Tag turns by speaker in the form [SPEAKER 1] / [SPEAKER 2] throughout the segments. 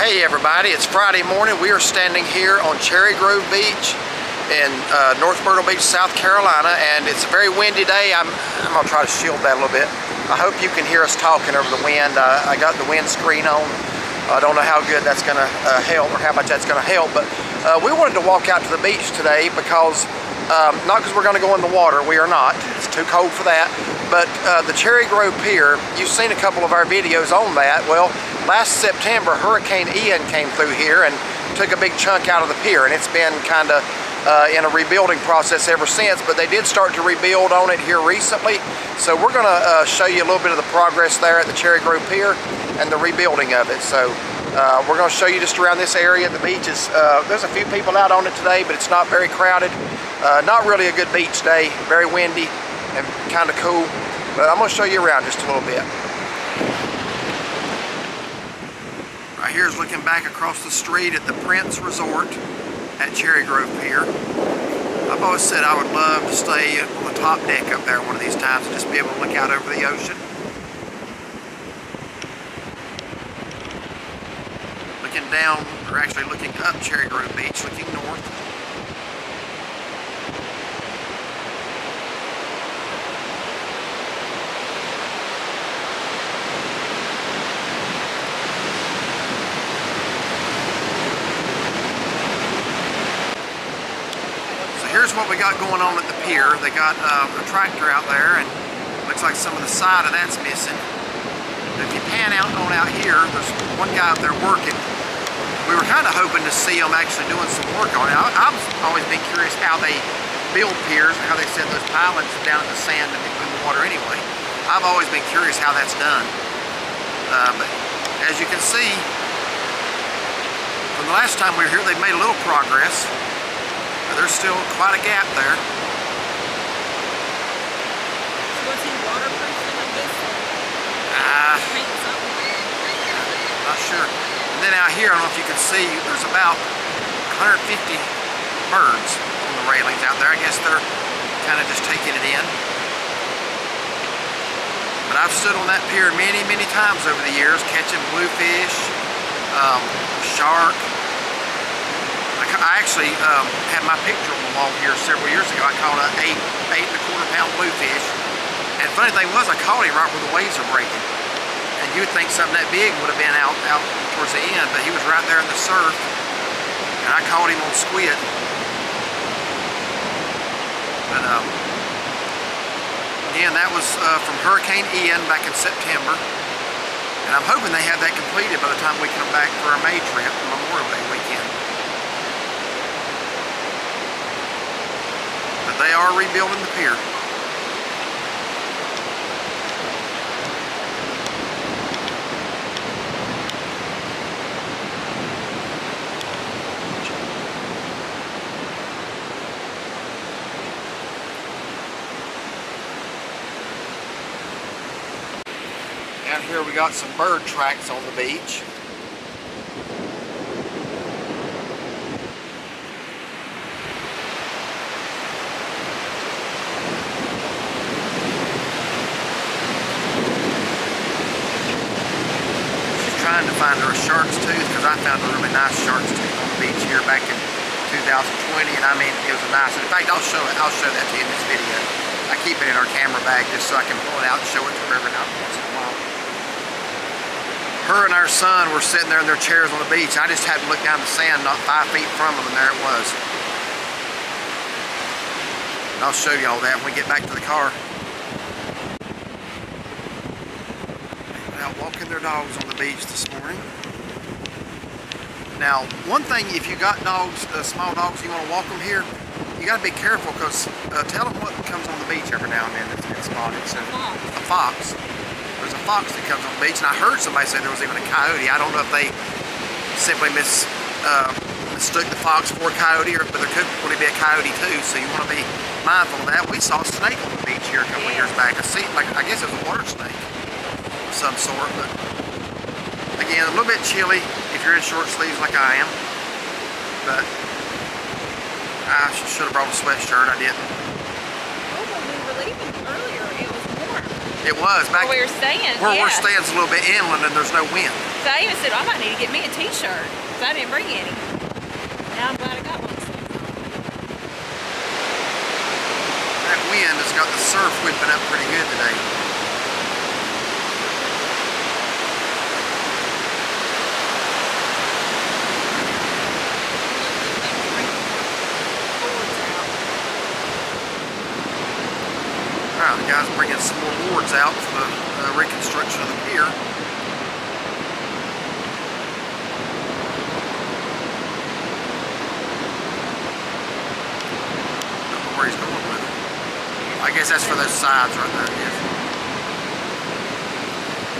[SPEAKER 1] Hey everybody, it's Friday morning. We are standing here on Cherry Grove Beach in North Myrtle Beach, South Carolina, and it's a very windy day. I'm gonna try to shield that a little bit. I hope you can hear us talking over the wind. I got the wind screen on. I don't know how good that's gonna help or how much that's gonna help, but we wanted to walk out to the beach today because, not because we're gonna go in the water, we are not. It's too cold for that, but the Cherry Grove Pier, you've seen a couple of our videos on that. Well, last September, Hurricane Ian came through here and took a big chunk out of the pier, and it's been kind of in a rebuilding process ever since, but they did start to rebuild on it here recently. So we're going to show you a little bit of the progress there at the Cherry Grove Pier and the rebuilding of it. So we're going to show you just around this area. The beach is, there's a few people out on it today, but it's not very crowded. Not really a good beach day, very windy and kind of cool, but I'm going to show you around just a little bit. Right here is looking back across the street at the Prince Resort at Cherry Grove Pier. I've always said I would love to stay on the top deck up there one of these times and just be able to look out over the ocean. Looking down, or actually looking up Cherry Grove Beach, looking north. Here's what we got going on at the pier. They got a tractor out there, and looks like some of the side of that's missing. But if you pan out here, there's one guy out there working. We were kind of hoping to see him actually doing some work on it. I've always been curious how they build piers and how they set those pilings down in the sand and in the water anyway. I've always been curious how that's done. But as you can see, from the last time we were here, they've made a little progress. There's still quite a gap there.
[SPEAKER 2] So was he waterproofing of this?
[SPEAKER 1] Not sure. And then out here, I don't know if you can see, there's about 150 birds on the railings out there. I guess they're kind of just taking it in. But I've stood on that pier many, many times over the years, catching bluefish, shark. I actually had my picture on the wall here several years ago. I caught an 8 1/4 pound bluefish. And the funny thing was, I caught him right where the waves are breaking. And you would think something that big would have been out towards the end, but he was right there in the surf. And I caught him on squid. But again, that was from Hurricane Ian back in September. And I'm hoping they have that completed by the time we come back for our May trip, Memorial Day weekend. But they are rebuilding the pier. Out here we got some bird tracks on the beach. Trying to find her a shark's tooth, because I found a really nice shark's tooth on the beach here back in 2020, and I mean, it was a nice. In fact, I'll show that to you in this video. I keep it in our camera bag just so I can pull it out and show it to her every now and once in a while. Her and our son were sitting there in their chairs on the beach. I just happened to look down the sand not 5 feet from them, and there it was. And I'll show you all that when we get back to the car. Out walking their dogs on the beach this morning. Now, one thing, if you got dogs, small dogs, you want to walk them here, you got to be careful, because tell them what comes on the beach every now and then that's spotted. It's a fox. There's a fox that comes on the beach, and I heard somebody say there was even a coyote. I don't know if they simply mistook the fox for a coyote, but there could really be a coyote too, so you want to be mindful of that. We saw a snake on the beach here a couple of years back. I guess it was a water snake of some sort, but again, a little bit chilly if you're in short sleeves like I am, but I should have brought a sweatshirt. I didn't.
[SPEAKER 2] Oh, when we were leaving earlier, it was warm.
[SPEAKER 1] It was back
[SPEAKER 2] where we were staying.
[SPEAKER 1] where
[SPEAKER 2] Yeah.
[SPEAKER 1] we're staying is a little bit inland and there's no wind.
[SPEAKER 2] So I even said, I might need to get me a t-shirt because I didn't bring any. Now I'm glad I got one.
[SPEAKER 1] That wind has got the surf whipping up pretty good today. Alright, the guys bringing some more boards out for the reconstruction of the pier. Don't know where he's going with it. I guess that's for those sides right there, yes.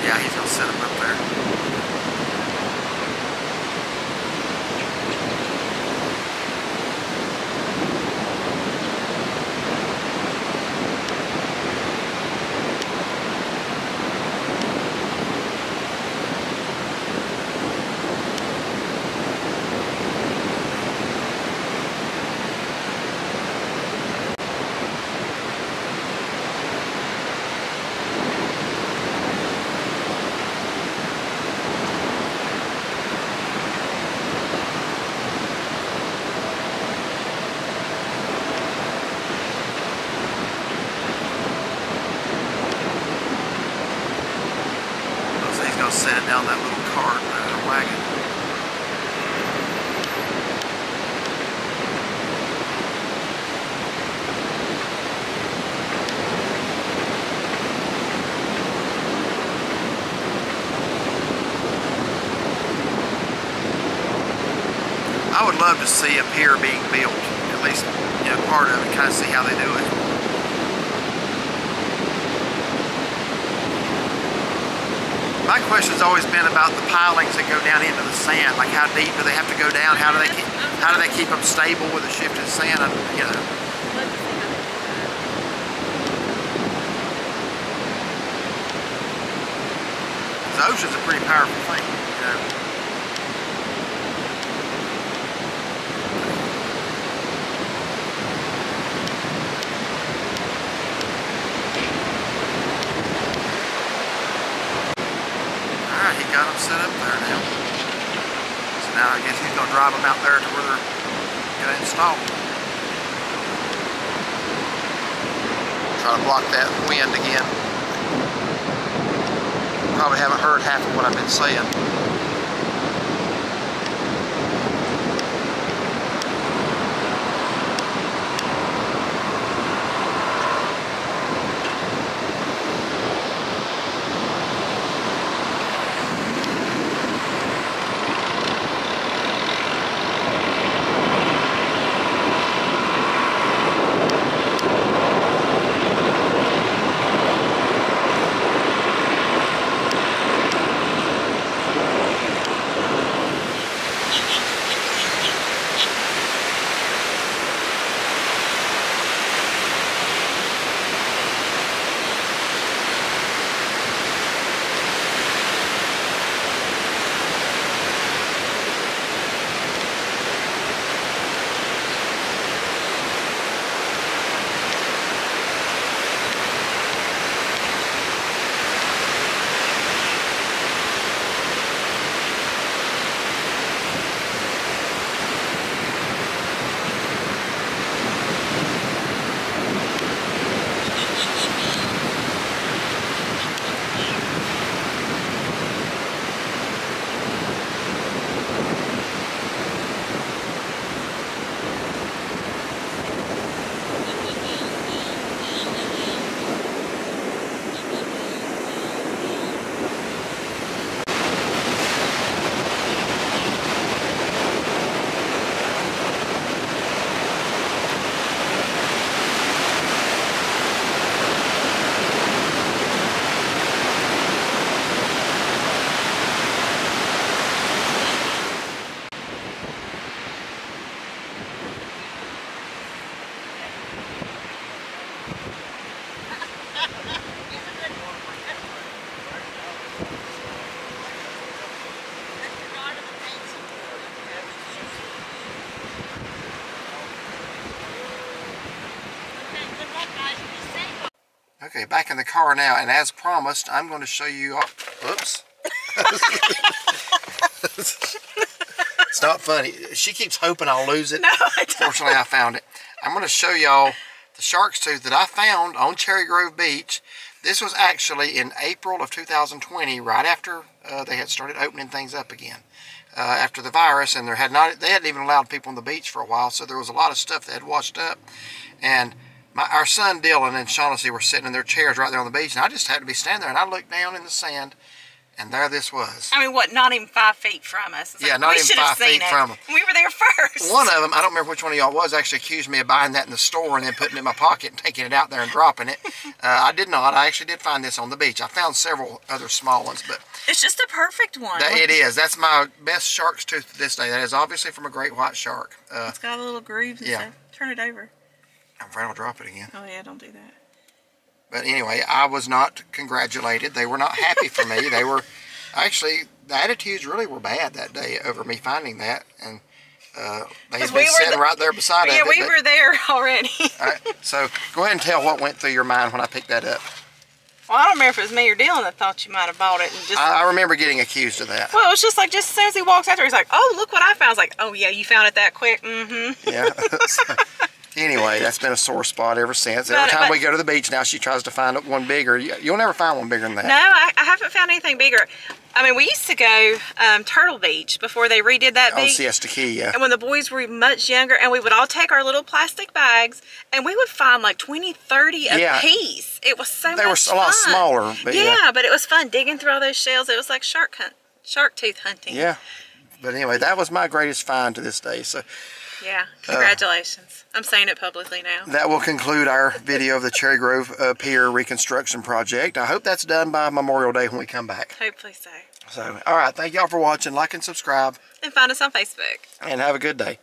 [SPEAKER 1] Yeah, he's gonna set them up there. Set it down that little cart, wagon. I would love to see a pier being built, at least, you know, part of it, kind of see how they do it. My question's always been about the pilings that go down into the sand. Like, how deep do they have to go down? How do they keep them stable with the shifted sand? You know. The ocean's a pretty powerful thing, you know. He got them set up there now. So now I guess he's going to drive them out there to where they're going to install them. Try to block that wind again. Probably haven't heard half of what I've been saying. Okay, back in the car now, and as promised, I'm going to show you all... Oops. It's not funny. She keeps hoping I'll lose it.
[SPEAKER 2] No, I don't.
[SPEAKER 1] Fortunately, I found it. I'm going to show y'all the shark's tooth that I found on Cherry Grove Beach. This was actually in April of 2020, right after they had started opening things up again. After the virus, and they hadn't even allowed people on the beach for a while, so there was a lot of stuff that had washed up. And our son Dylan and Shaughnessy were sitting in their chairs right there on the beach, and I just happened to be standing there, and I looked down in the sand, and there this was.
[SPEAKER 2] I mean, what, not even 5 feet from us? It's
[SPEAKER 1] yeah,
[SPEAKER 2] like,
[SPEAKER 1] not even 5 feet from them.
[SPEAKER 2] We were there first.
[SPEAKER 1] One of them, I don't remember which one of y'all was, actually accused me of buying that in the store and then putting it in my pocket and taking it out there and dropping it. I did not. I actually did find this on the beach. I found several other small ones, but...
[SPEAKER 2] It's just a perfect one.
[SPEAKER 1] It is. That's my best shark's tooth to this day. That is obviously from a great white shark.
[SPEAKER 2] It's got a little groove and stuff. Turn it over.
[SPEAKER 1] I'm afraid I'll drop it again.
[SPEAKER 2] Oh yeah, don't do that.
[SPEAKER 1] But anyway, I was not congratulated. They were not happy for me. They were, actually, the attitudes really were bad that day over me finding that. And they had been sitting right there beside it.
[SPEAKER 2] Yeah, we were there already.
[SPEAKER 1] All right, so go ahead and tell what went through your mind when I picked that up.
[SPEAKER 2] Well, I don't remember if it was me or Dylan that thought you might have bought it. And just.
[SPEAKER 1] I remember getting accused of that.
[SPEAKER 2] Well, it was just like, just as soon as he walks out there, he's like, oh, look what I found. I was like, oh yeah, you found it that quick? Mm-hmm.
[SPEAKER 1] Yeah. So, anyway, that's been a sore spot ever since. Every time we go to the beach now, she tries to find one bigger. You'll never find one bigger than that.
[SPEAKER 2] No, I haven't found anything bigger. I mean, we used to go Turtle Beach before they redid that beach.
[SPEAKER 1] On Siesta Key, yeah.
[SPEAKER 2] And when the boys were much younger, and we would all take our little plastic bags, and we would find like 20, 30 a piece. It was so much fun. They were a lot
[SPEAKER 1] smaller. But
[SPEAKER 2] yeah, but it was fun digging through all those shells. It was like shark tooth hunting.
[SPEAKER 1] Yeah. But anyway, that was my greatest find to this day. So.
[SPEAKER 2] Yeah, congratulations. I'm saying it publicly now. That
[SPEAKER 1] will conclude our video of the Cherry Grove Pier Reconstruction project. I hope that's done by Memorial Day when we come back.
[SPEAKER 2] Hopefully so.
[SPEAKER 1] So, all right, thank y'all for watching. Like and subscribe.
[SPEAKER 2] And find us on Facebook.
[SPEAKER 1] And have a good day.